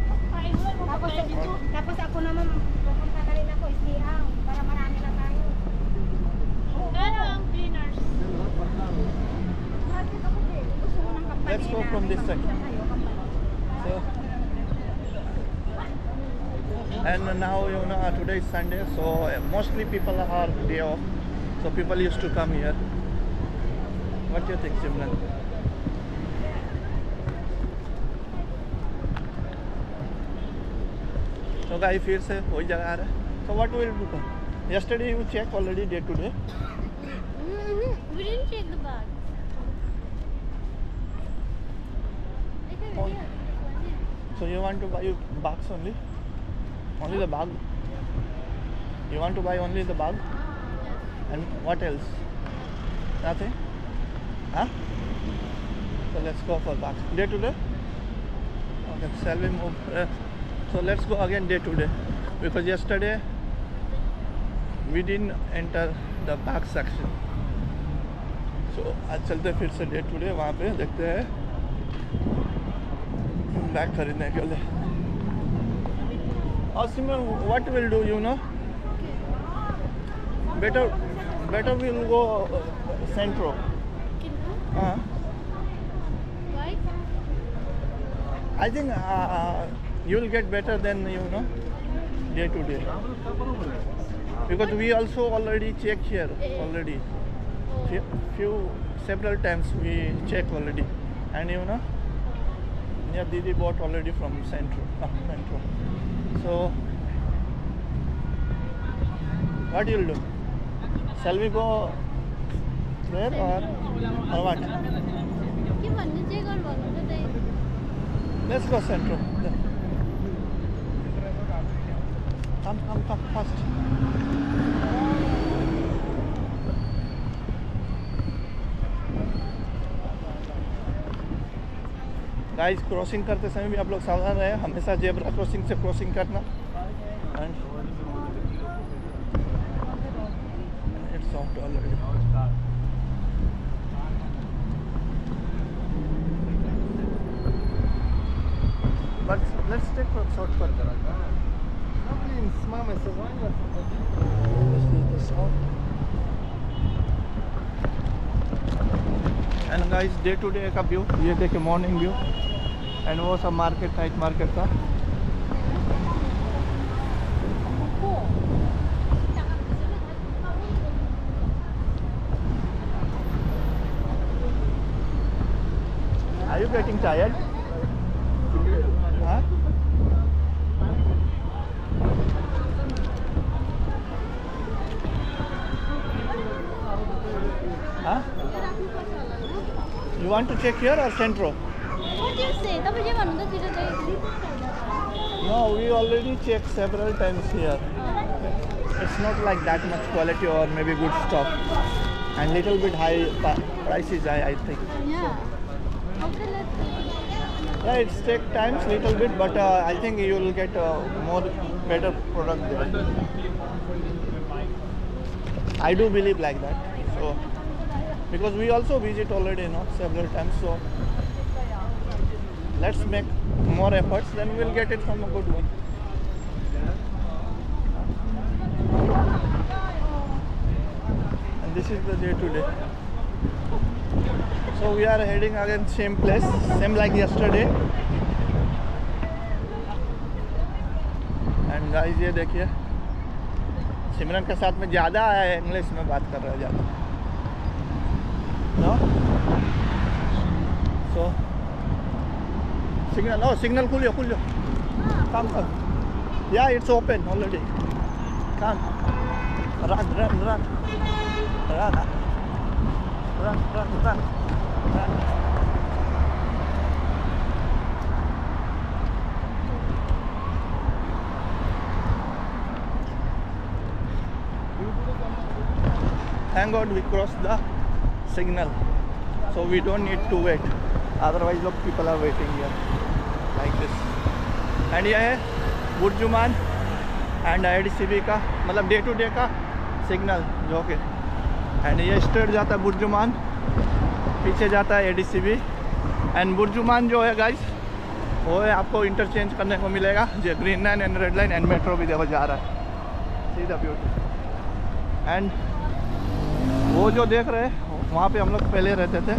B: Tapos ako naman, pupunta na rin ako, istihang, para marami na tayo.
C: Pero ang cleaners.
A: Let's go from this side. So, and now you know today is Sunday, so mostly people are day off. So people used to come here. What do you think, Simran? So guys, फिर से वही जगह आ रहा है. So what will you do? Yesterday you check already day to day.
C: We didn't check the bag.
A: Oh. So you want to buy bags only? Only the bag? You want to buy only the bag? And what else? Nothing? Huh? So let's go for bags. Day to day? Okay, shall we move? So let's go again day to day. Because yesterday we didn't enter the bag section. So आज चलते फिर से day to day वहाँ पे देखते हैं bag खरीदने के लिए. और सिमरन, what will do, you know? Better we'll go Centro.
C: Why?
A: I think you'll get better than, you know, day to day. Because we also already check here already. Several times we check already. And you know, yeah, Didi bought already from Centro. So, what you'll do? Shall we go there or what?
C: के भन्ने चाहिँ गर भन्नु त त्यही.
A: Let's go Centro. Come fast. Guys, crossing करते समय भी आप लोग सावधान रहे. हमेशा जेब्रा क्रॉसिंग से क्रॉसिंग करना. And it's of already. But let's take a shortcut. This is the south. And guys, day to day का व्यू ये देखिए, मॉर्निंग व्यू. एंड वो सब मार्केट, नाइट मार्केट था. Are you getting tired? Huh? Huh? You want to check here or Centro?
C: What do you say? तपाईँ जे भन्नुहुन्छ त्यो चाहिँ.
A: No, we already checked several times here. It's not like that much quality or maybe good stuff. And little bit high price is high, I think.
C: Yeah. Okay, let's
A: Yeah, it's take times little bit, but I think you will get more better product there. I do believe like that. So because we also visit already, several times. So let's make more efforts, then we'll get it from a good one. And this is the day today. So we are heading again same place, same like yesterday. And guys ये देखिए, सिमरन के साथ में ज़्यादा है, English में बात कर रहा है ज़्यादा, no? So signal, oh signal खुल जाओ, come, yeah it's open already, come, run. Thank God we crossed the signal, so we don't need to wait. Otherwise, look, people are waiting here like this. And ये है बुर्जुमान and ADCB का, मतलब day to day का signal जो कि, and ये straight जाता है बुर्जुमान, पीछे जाता है ADCB. एंड बुर्जुमान जो है गाइस, वो है आपको इंटरचेंज करने को मिलेगा, जो green line and red line and metro भी देखो जा रहा है, सीधा ब्यूटी. एंड वो जो देख रहे हैं वहाँ पे हम लोग पहले रहते थे.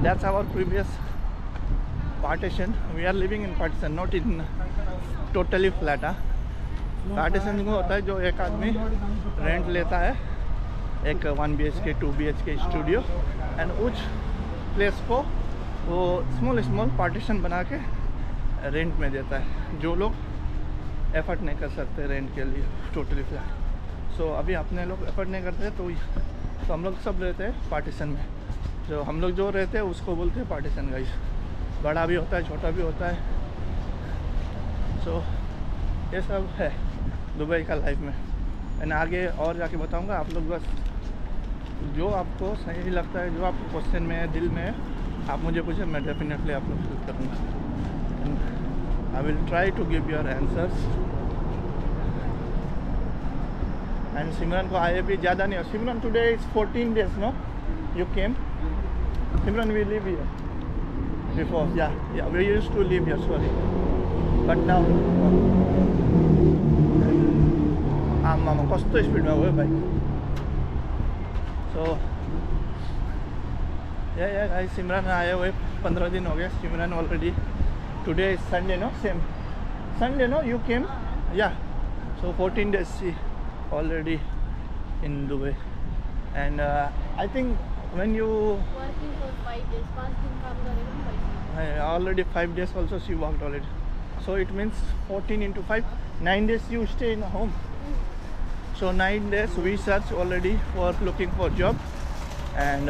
A: That's our previous partition. We are living in partition, not in totally flat. Partition वो होता है जो एक आदमी रेंट लेता है, एक 1 BHK 2 BHK स्टूडियो, एंड उस प्लेस को वो स्मॉल पार्टीशन बना के रेंट में देता है, जो लोग एफर्ट नहीं कर सकते रेंट के लिए टोटली फ्लैट. सो अभी अपने लोग एफर्ट नहीं करते, तो हम लोग सब रहते हैं पार्टीशन में. जो हम लोग जो रहते हैं उसको बोलते हैं पार्टीशन गाइस. बड़ा भी होता है, छोटा भी होता है. सो ये सब है दुबई का लाइफ में. एंड आगे और जाके बताऊंगा. आप लोग बस जो आपको सही लगता है, जो आपको क्वेश्चन में है, दिल में है, आप मुझे पूछे, मैं डेफिनेटली आप लोग हेल्प करूँगा. I will try to give your answers. And Simran को आए भी ज़्यादा नहीं. Simran, today is 14 days, no? You came? Simran, we live here. Before, yeah, we used to live here, sorry. But now, मामा कस्तो speed में हुए भाई. So, yeah, guys, Simran आए हुए 15 दिन हो गए. Simran already. Today is Sunday, no? Same Sunday, no? You came? Yeah. So 14 days she already in Dubai. And I think when you
C: working for 5 days, 5 दिन काम करेगा.
A: already 5 days also she worked already. So it means 14 into 5, 9 days you stay in home. So 9 days we search already for looking for job. And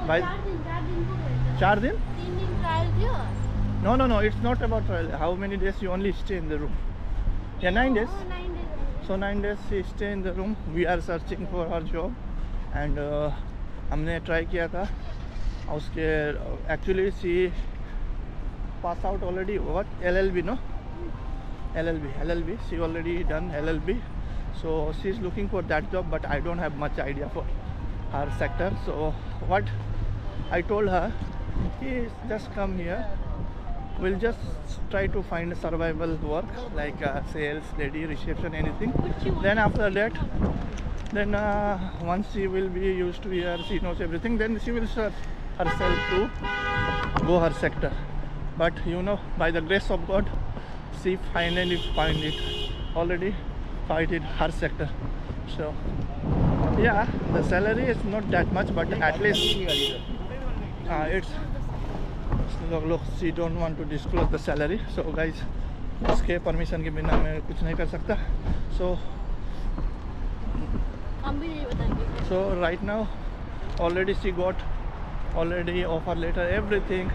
A: by 4 दिन
C: 3 दिन trial दिया.
A: No, it's not about trial. How many days you only stay in the room? Yeah, 9 days.
C: 9 days.
A: So 9 days she stay in the room. We are searching for her job. And हमने try किया था उसके. Actually she pass out already. What? LLB, no? LLB. She already done LLB. So she's looking for that job, but I don't have much idea for her sector. So what I told her, just come here. We'll just try to find a survival work like sales, lady, reception, anything. Then after that, once she will be used to here, she knows everything, then she will search herself to go her sector. But by the grace of God, she finally find it already, find it her sector. So yeah, the salary is not that much, but at least it's look, she don't want to disclose the salary. So guys, उसके permission के बिना मैं कुछ नहीं कर सकता. So
C: हम भी नहीं बताएंगे.
A: So right now already she got already offer letter, everything,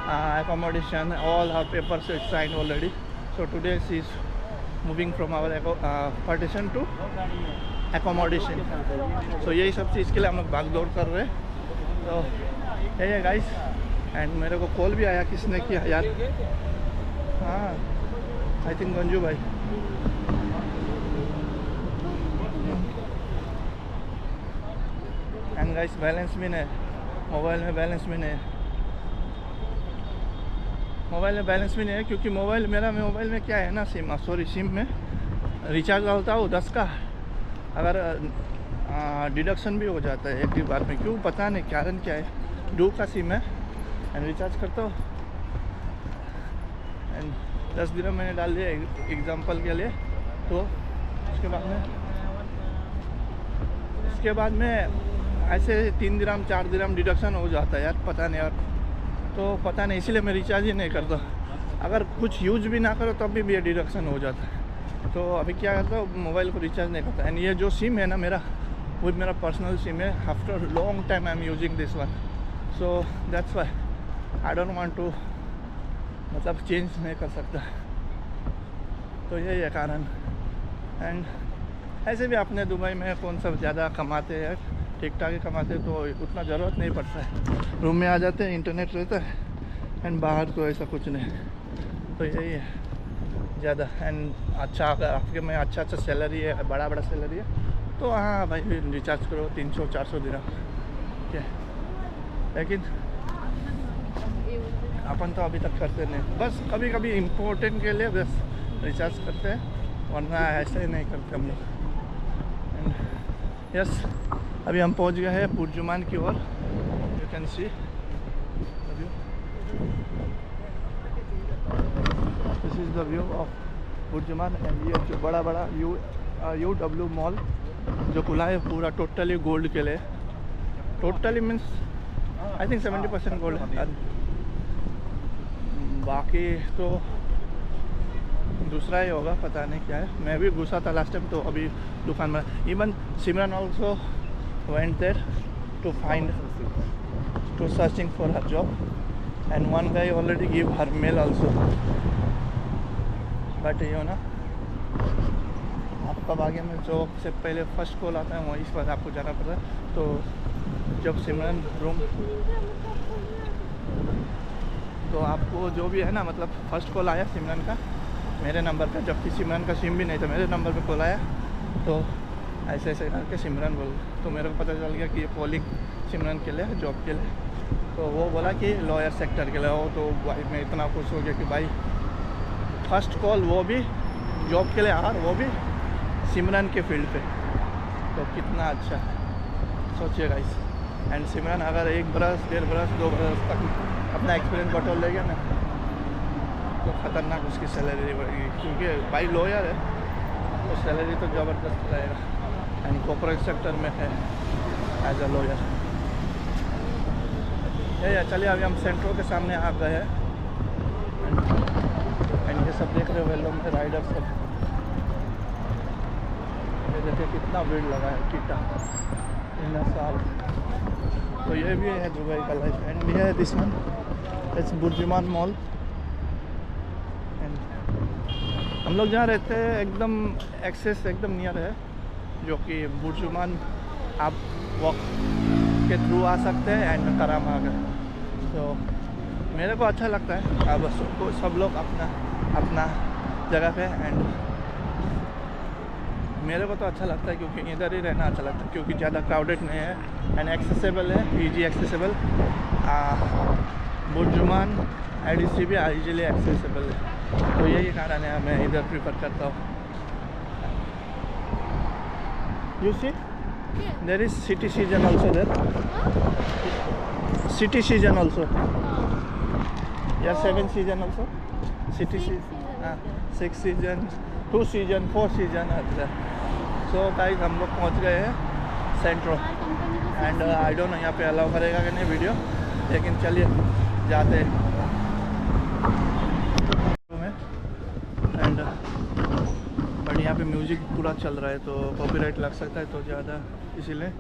A: accommodation, all her papers is signed already. So today she is moving from our partition to accommodation. So यही सब चीज़ के लिए हम लोग भाग दौड़ कर रहे हैं. तो यही है गाइस। एंड मेरे को कॉल भी आया, किसने किया यार? हाँ, आई थिंक गंजू भाई। एंड गाइस बैलेंस भी नहीं, मोबाइल में बैलेंस भी नहीं है, मोबाइल में बैलेंस भी नहीं है क्योंकि मोबाइल में क्या है ना, सिम में रिचार्ज डालता हूँ 10 का, अगर डिडक्शन भी हो जाता है एक ही बार में, क्यों पता नहीं, कारण क्या है। 2 का सिम है एंड रिचार्ज करता हूँ एंड 10 दिन मैंने डाल दिया एग्जांपल के लिए। तो उसके बाद में ऐसे 3 दिरहम 4 दिरहम डिडक्शन हो जाता है यार, पता नहीं यार। तो पता नहीं, इसीलिए मैं रिचार्ज ही नहीं करता। अगर कुछ यूज भी ना करो तब भी ये डिडक्शन हो जाता है। तो अभी क्या करता हूँ, मोबाइल को रिचार्ज नहीं करता। एंड ये जो सिम है ना मेरा, वो मेरा पर्सनल सिम है। After long time I am using this one, so that's why I don't want to, मतलब चेंज नहीं कर सकता। तो यही है कारण। एंड ऐसे भी अपने दुबई में कौन सा ज़्यादा कमाते हैं, ठीक ठाक ही कमाते हैं, तो उतना ज़रूरत नहीं पड़ता है। रूम में आ जाते हैं, इंटरनेट रहता है एंड बाहर तो ऐसा कुछ नहीं। तो यही है ज़्यादा। एंड अच्छा, अगर आपके में अच्छा सैलरी है, बड़ा सैलरी है, तो हाँ भाई रिचार्ज करो 300-400 दिरहम, क्या। लेकिन अपन तो अभी तक करते नहीं, बस कभी कभी इम्पोर्टेंट के लिए बस रिचार्ज करते हैं, वरना ऐसे ही नहीं करते हम लोग। यस, अभी हम पहुंच गए हैं बुर्जुमान की ओर। You can see this is the view of BurJuman. And ये जो बड़ा UW मॉल जो खुला है, पूरा टोटली गोल्ड के लिए, totally means I think 70% gold है। बाकी तो दूसरा ही होगा, पता नहीं क्या है। मैं भी घुसा था लास्ट टाइम, तो अभी दुकान में even Simran also went there to searching for her job, and one guy already gave her mail also, but you know, आपका भाग्य में जॉब से पहले फर्स्ट कॉल आता है, वहीं इस पर आपको जाना पड़ता है। तो जब सिमरन रूम, तो आपको जो भी है ना, मतलब फर्स्ट कॉल आया सिमरन का मेरे नंबर पे, जबकि सिमरन का सिम भी नहीं था, मेरे नंबर पे कॉल आया। तो ऐसे करके सिमरन बोल, तो मेरे को पता चल गया कि ये कॉलिंग सिमरन के लिए, जॉब के लिए। तो वो बोला कि लॉयर सेक्टर के लिए हो। तो भाई मैं इतना खुश हो गया कि भाई फर्स्ट कॉल वो भी जॉब के लिए आ, वो भी सिमरन के फील्ड पे, तो कितना अच्छा, सोचिए गाइस। एंड सिमरन अगर 1 बरस 1.5 बरस 2 बरस तक अपना एक्सपीरियंस बटोर लेगा ना, तो ख़तरनाक उसकी सैलरी बढ़ेगी, क्योंकि भाई लॉयर है तो सैलरी तो ज़बरदस्त रहेगा। एंड कॉर्पोरेट सेक्टर में है एज अ लॉयर। ये चलिए अभी हम सेंट्रो के सामने आ गए हैं। एंड ये सब देख रहे हो, वेलों में राइडर सब, ये देखिए कितना भीड़ लगा है, टीटा इन साल। तो ये भी है दुबई का लाइफ। एंड ये है दिस वन, इट्स बुर्जुमान मॉल। हम लोग जहाँ रहते हैं एकदम एक्सेस एकदम नियर है, जो कि बुर्जुमान आप वॉक के थ्रू आ सकते हैं एंड करामा आ गए। तो मेरे को अच्छा लगता है। अब सब लोग अपना जगह पे, एंड मेरे को तो अच्छा लगता है क्योंकि इधर ही रहना अच्छा लगता है, क्योंकि ज़्यादा क्राउडेड नहीं है एंड एक्सेसिबल है, ईजी एक्सेसिबल। बुर्जुमान IDC भी ईजिली एक्सेसिबल है, तो यही कारण है मैं इधर प्रीफर करता हूँ। You see, there is city season also there. City season also. Yeah, 7 season also. City season. 6 season, 2 season, 4 season are there. So guys, हम लोग पहुँच गए हैं सेंट्रो। एंड आई डोंट नो यहाँ पे अलाउ करेगा कि नहीं वीडियो, लेकिन चलिए जाते हैं। एंड बट यहाँ पे म्यूज़िक पूरा चल रहा है, तो कॉपीराइट लग सकता है, तो ज़्यादा इसीलिए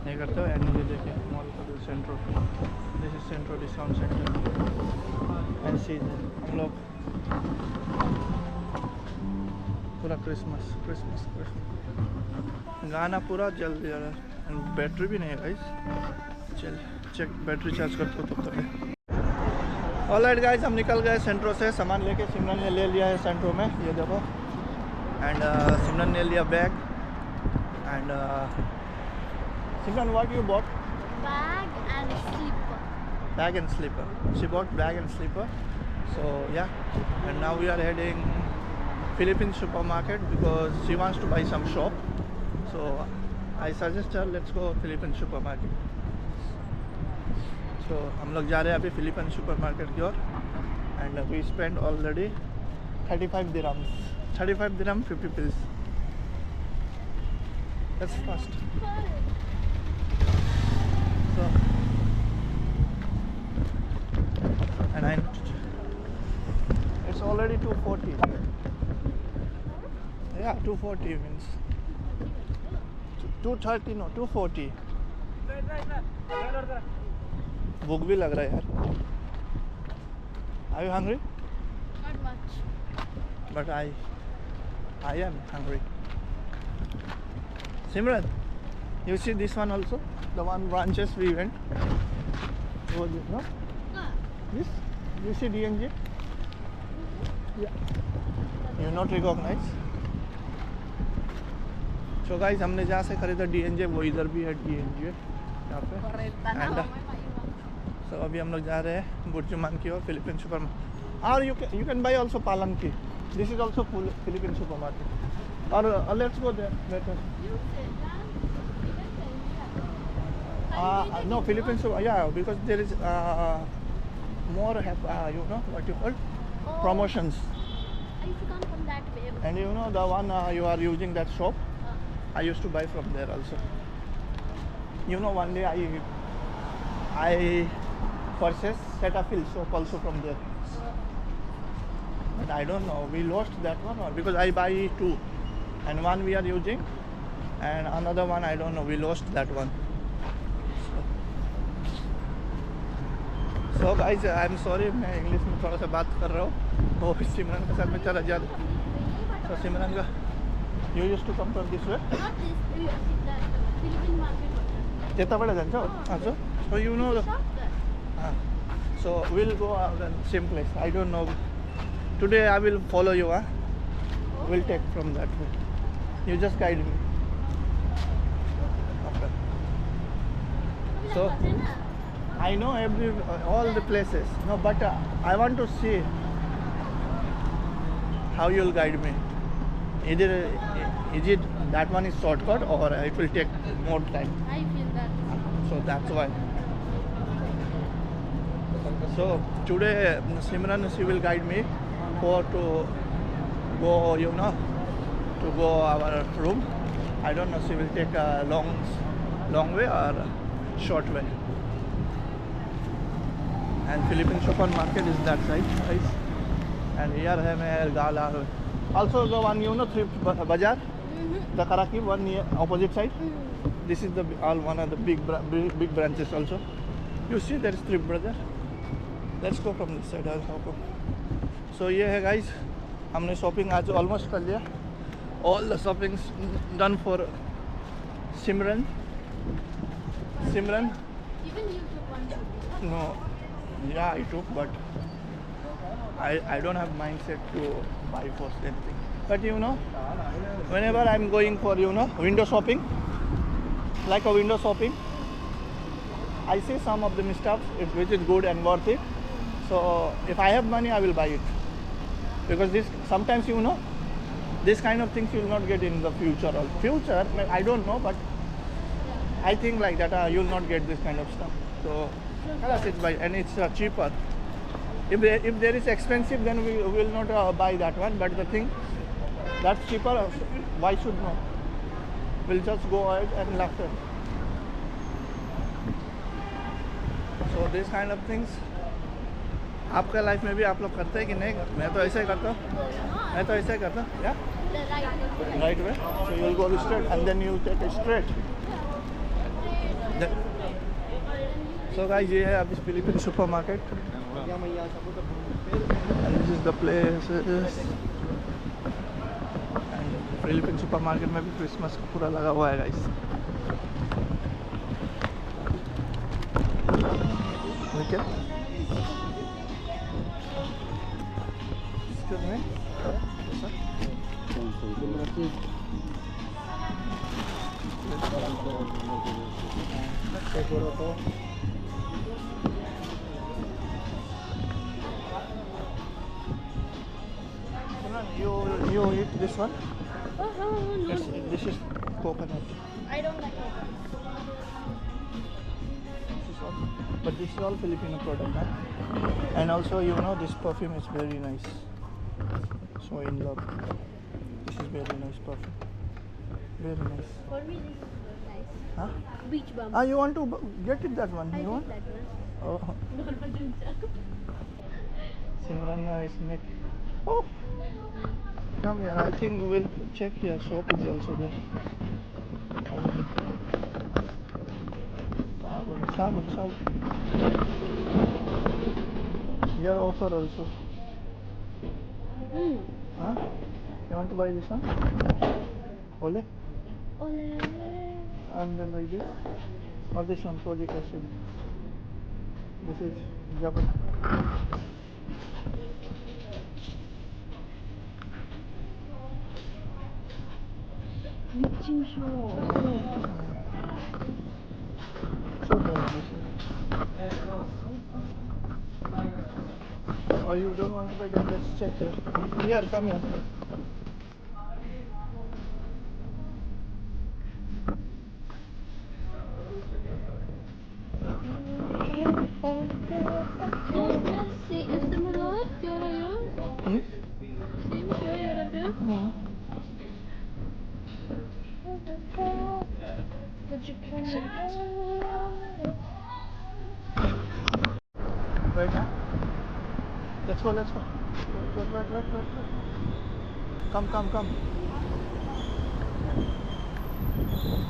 A: नहीं करता। एंड ये देखिए मॉल का Centro, this is Centro discount centre. And see हम लोग पूरा क्रिसमस गाना पूरा जल्दी आ रहा है। एंड बैटरी भी नहीं है गाइस, चलिए। चेक बैटरी चार्ज करते हो तब तक। ऑलराइट गाइस, हम निकल गए सेंट्रो से सामान लेके। सिमरन ने ले लिया है सेंट्रो में, ये देखो। एंड सिमरन ने लिया bag. And Simran, what you bought?
C: Bag and slipper.
A: Bag and slipper. She bought bag and slipper. So yeah, and now we are heading Philippine supermarket because she wants to buy some shop. So I suggest her, let's go Philippine supermarket. So हम लोग जा रहे हैं अभी Philippine supermarket की ओर। And we spent already 35 dirhams. 35 dirham 50 pills. That's fast. So and it's already 240. Yeah, 240 means 230, no 240. भूख भी लग रहा है यार। Are you hungry?
C: Not much.
A: But I am hungry. Simran, you see this one also? The one branches we went. Oh, no? This? You see DNG? Yeah. You not recognize? So guys, हमने जहाँ से खरीदा DNG वो इधर भी है DNG यहाँ पे। And so अभी हम लोग जा रहे हैं बुर्जुमान की ओर, फिलिपिन सुपर। और you can buy also Palanki. This is also Philippine supermarket. Or let's go there later. No, Philippines, yeah, because there is more, you know what you call, promotions.
C: I used to come from that way.
A: And you know the one you are using, that shop, I used to buy from there also. You know, one day I purchased Cetaphil soap also from there. But I don't know, we lost that one, or because I buy two, and one we are using, and another one I don't know, we lost that one. So guys, I am sorry, मैं English में थोड़ा सा बात कर रहा हूँ। वो सिमरन के साथ में चला जा। So सिमरन का, you used to come from this way?
C: Not this, the Philippine market.
A: त्यता बाट जान्छ हो? हजुर। So you know the, so we'll go the same place. I don't know. Today I will follow you. We'll take from that way. You just guide me. Okay. So I know all the places. No, but I want to see how you'll guide me. Either is it that one is shortcut or it will take more time.
C: I feel that.
A: So that's why. So today Simran, she will guide me for to go, you know, to go our room. I don't know, she will take a long way or short way. And Philippine supermarket is that side, guys. And here hai mein Gala. Also the one, you know, thrift bazaar, the Karachi one near opposite side. This is the one of the big branches also. You see there is thrift bazaar. Let's go from this side. I'll go. So ये है guys, हमने shopping आज almost कर लिया. All the shoppings done for Simran. Simran?
C: Even you took one shoe.
A: No. Yeah, I took, but I don't have mindset to buy for anything. But you know, whenever I'm going for, you know, window shopping, like a window shopping, I see some of the stuff which is good and worth it. So if I have money, I will buy it. Because this sometimes, you know, this kind of things you will not get in the future. Or future, I don't know, but I think like that you will not get this kind of stuff. So it's buy, and it's cheaper. If there is expensive, then we will not buy that one. But the thing that's cheaper, why should not? We'll just go ahead and left it. So this kind of things आपका life में भी आप लोग करते हैं कि नहीं? मैं तो ऐसे ही करता हूँ. मैं तो ऐसे ही करता हूँ. Yeah?
C: The right way.
A: Right way. So you'll go straight and then you'll take it straight. So guys, ये है अभी Philippine supermarket. And this is the place. And Philippine supermarket में भी क्रिसमस पूरा लगा हुआ है guys. Nikhil? Excuse me? Yes, sir? You eat this one?
C: No.
A: This is coconut.
C: I don't like it.
A: This is all, but this is all Filipino product, huh? And also, you know, this perfume is very nice. So in love. This is very nice perfume. Very nice.
C: For me, this is nice.
A: Huh?
C: Beach bum.
A: Ah, you want to get it that one?
C: I
A: You want?
C: like that one.
A: Oh,
C: No, dun siya.
A: Simran is neck. Oh, come here. I think we'll check here. Shop is also there. Sabun. Here offer also. Huh? You want to buy this one? Ole?
C: Ole.
A: And then like this. Or this one, folic acid. This is Japan.
C: Bleaching show.
A: So good. Or you don't want to buy that? Let's check here. Here, come here.
C: Similar? Yours?
A: Hmm?
C: Same here,
A: Hmm. Right now? Let's go. Wait. Come.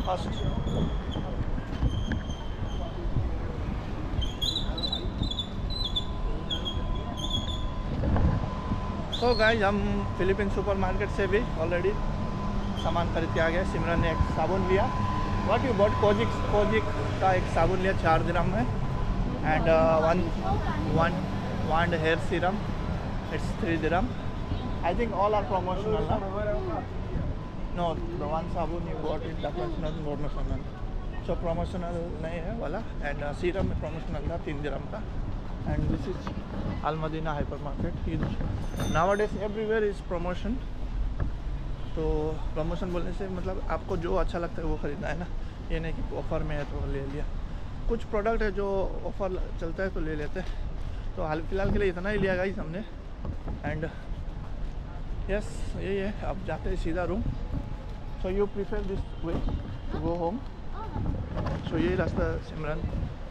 A: Fast. तो guys हम Philippine supermarket से भी already सामान खरीद के आ गए। सिमरन ने एक साबुन लिया। What you bought? कोजिक का एक साबुन लिया 4 दिरहम में। And one hair serum, it's 3 dirham. I think all are promotional ना? नो, द वन साबुन you bought it that was not promotional. So promotional नहीं है वाला। एंड सीरम में प्रमोशनल था 3 दिरहम का। And this is Al Madina hypermarket. Nowadays everywhere is promotion. तो promotion बोलने से मतलब आपको जो अच्छा लगता है वो ख़रीदना है ना, ये नहीं कि ऑफ़र में है तो ले लिया। कुछ प्रोडक्ट है जो ऑफ़र चलता है तो ले लेते हैं। तो हाल फिलहाल के लिए इतना ही लिया गाइस हमने। एंड यस, यही है। अब जाते हैं सीधा room. So you prefer this way to go home? So यही रास्ता सिमरन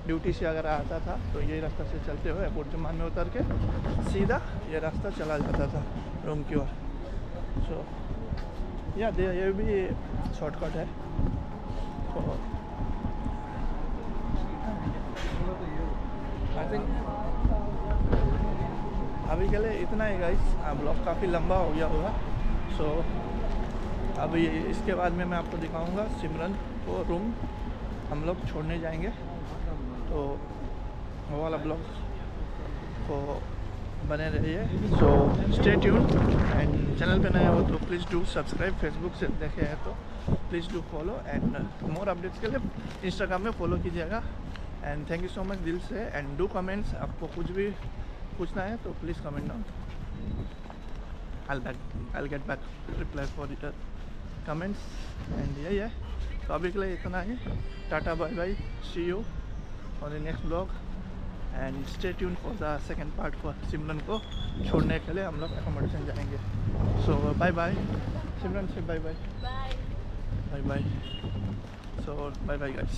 A: ड्यूटी से अगर आता था तो यही रास्ता से चलते हुए बुर्जुमान में उतर के सीधा ये रास्ता चला जाता था रूम की ओर। सो या ये भी शॉर्टकट है। तो आई थिंक अभी के लिए इतना ही गाइस। ब्लॉग काफ़ी लंबा हो गया होगा। सो अभी इसके बाद में मैं आपको दिखाऊंगा सिमरन को रूम हम लोग छोड़ने जाएंगे। तो वो वाला ब्लॉग को बने रहिए। So stay tune. And channel पे नए हो तो प्लीज़ डू सब्सक्राइब। फेसबुक से देखे हैं तो please do follow. And more updates के लिए इंस्टाग्राम में फॉलो कीजिएगा। And thank you so much दिल से। And do comments. आपको कुछ भी पूछना है तो please comment down. I'll get back reply for your comments. And यही है। तो अभी के लिए इतना ही। Tata bye bye, see you on the next vlog and stay tuned for the second part for सिमरन को छोड़ने के लिए हम लोग एकोमोडेशन जाएंगे। सो बाय बाय सिमरन से बाय बाय। सो बाय बाय गाइस।